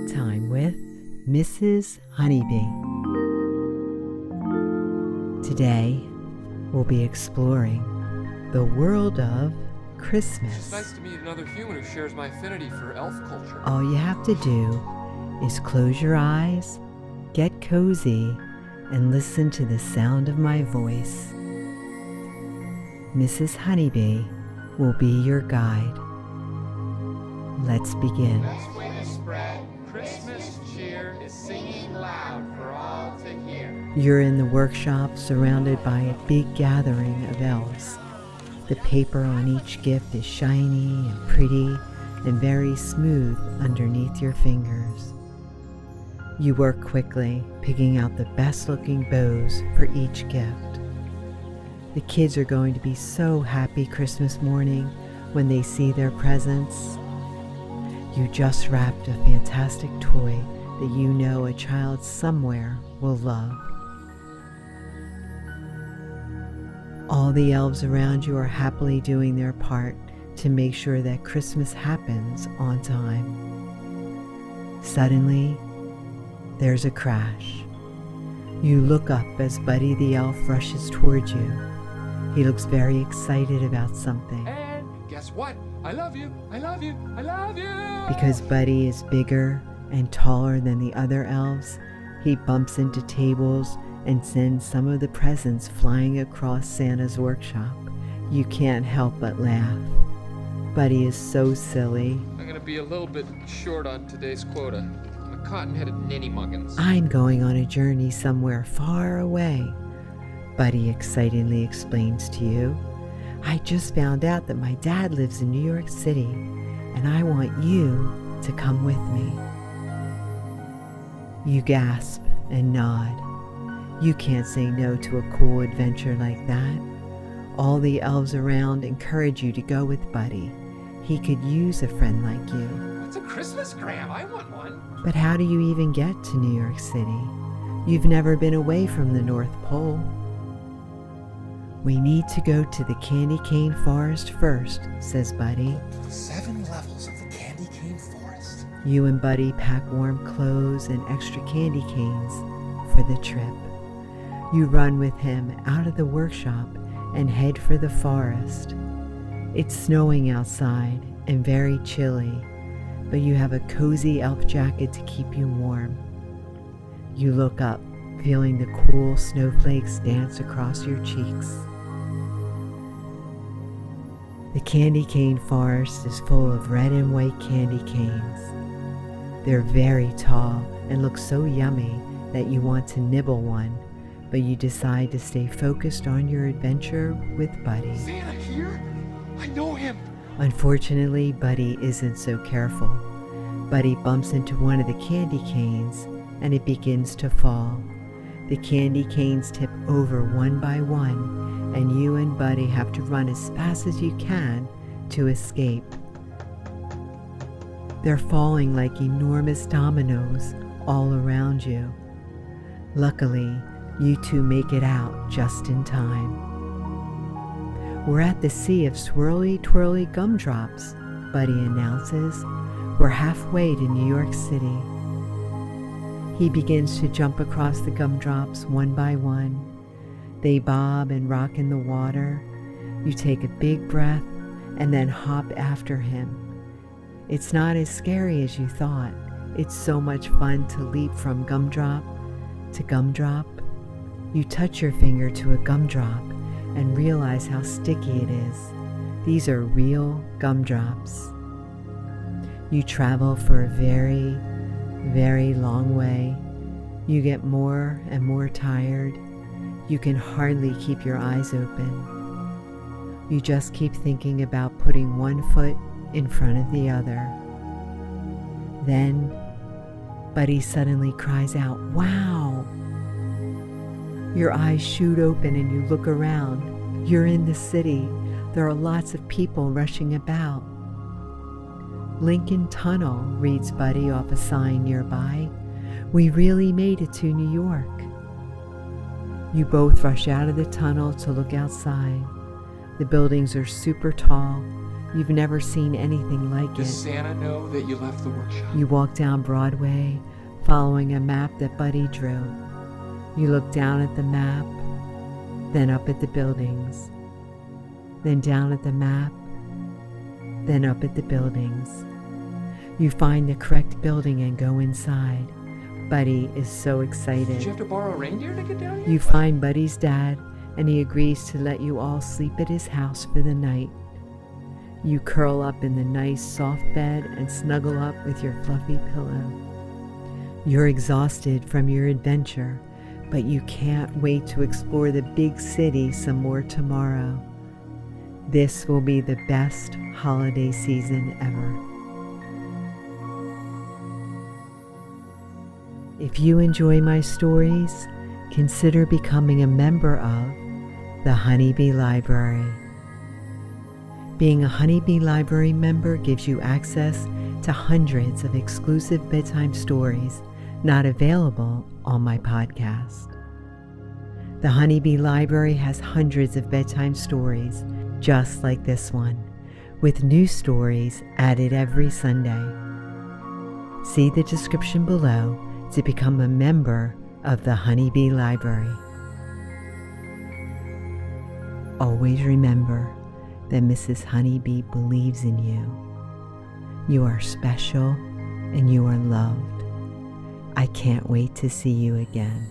Bedtime with Mrs. Honeybee. Today, we'll be exploring the world of Christmas. It's nice to meet another human who shares my affinity for elf culture. All you have to do is close your eyes, get cozy, and listen to the sound of my voice. Mrs. Honeybee will be your guide. Let's begin. Best way to spread Christmas cheer is singing loud for all to hear. You're in the workshop surrounded by a big gathering of elves. The paper on each gift is shiny and pretty and very smooth underneath your fingers. You work quickly, picking out the best-looking bows for each gift. The kids are going to be so happy Christmas morning when they see their presents. You just wrapped a fantastic toy that you know a child somewhere will love. All the elves around you are happily doing their part to make sure that Christmas happens on time. Suddenly, there's a crash. You look up as Buddy the elf rushes towards you. He looks very excited about something. And guess what? I love you, I love you, I love you! Because Buddy is bigger and taller than the other elves, he bumps into tables and sends some of the presents flying across Santa's workshop. You can't help but laugh. Buddy is so silly. I'm gonna be a little bit short on today's quota. I'm a cotton-headed ninny-muggins. I'm going on a journey somewhere far away, Buddy excitedly explains to you. I just found out that my dad lives in New York City, and I want you to come with me. You gasp and nod. You can't say no to a cool adventure like that. All the elves around encourage you to go with Buddy. He could use a friend like you. What's a Christmas gram? I want one. But how do you even get to New York City? You've never been away from the North Pole. We need to go to the candy cane forest first, says Buddy. 7 levels of the candy cane forest. You and Buddy pack warm clothes and extra candy canes for the trip. You run with him out of the workshop and head for the forest. It's snowing outside and very chilly, but you have a cozy elf jacket to keep you warm. You look up, feeling the cool snowflakes dance across your cheeks. The candy cane forest is full of red and white candy canes. They're very tall and look so yummy that you want to nibble one, but you decide to stay focused on your adventure with Buddy. Santa here? I know him! Unfortunately, Buddy isn't so careful. Buddy bumps into one of the candy canes and it begins to fall. The candy canes tip over one by one, and you and Buddy have to run as fast as you can to escape. They're falling like enormous dominoes all around you. Luckily, you two make it out just in time. We're at the sea of swirly twirly gumdrops, Buddy announces. We're halfway to New York City. He begins to jump across the gumdrops one by one. They bob and rock in the water. You take a big breath and then hop after him. It's not as scary as you thought. It's so much fun to leap from gumdrop to gumdrop. You touch your finger to a gumdrop and realize how sticky it is. These are real gumdrops. You travel for a very, very long way. You get more and more tired. You can hardly keep your eyes open. You just keep thinking about putting one foot in front of the other. Then, Buddy suddenly cries out, "Wow!" Your eyes shoot open and you look around. You're in the city. There are lots of people rushing about. Lincoln Tunnel, reads Buddy off a sign nearby. We really made it to New York. You both rush out of the tunnel to look outside. The buildings are super tall. You've never seen anything like Does it. Santa know that you left the workshop? You walk down Broadway, following a map that Buddy drew. You look down at the map, then up at the buildings, then down at the map, then up at the buildings. You find the correct building and go inside. Buddy is so excited. Did you have to borrow a reindeer to get down here? You find Buddy's dad, and he agrees to let you all sleep at his house for the night. You curl up in the nice soft bed and snuggle up with your fluffy pillow. You're exhausted from your adventure, but you can't wait to explore the big city some more tomorrow. This will be the best holiday season ever. If you enjoy my stories, consider becoming a member of the Honeybee Library. Being a Honeybee Library member gives you access to hundreds of exclusive bedtime stories not available on my podcast. The Honeybee Library has hundreds of bedtime stories just like this one, with new stories added every Sunday. See the description below to become a member of the Honeybee Library. Always remember that Mrs. Honeybee believes in you. You are special and you are loved. I can't wait to see you again.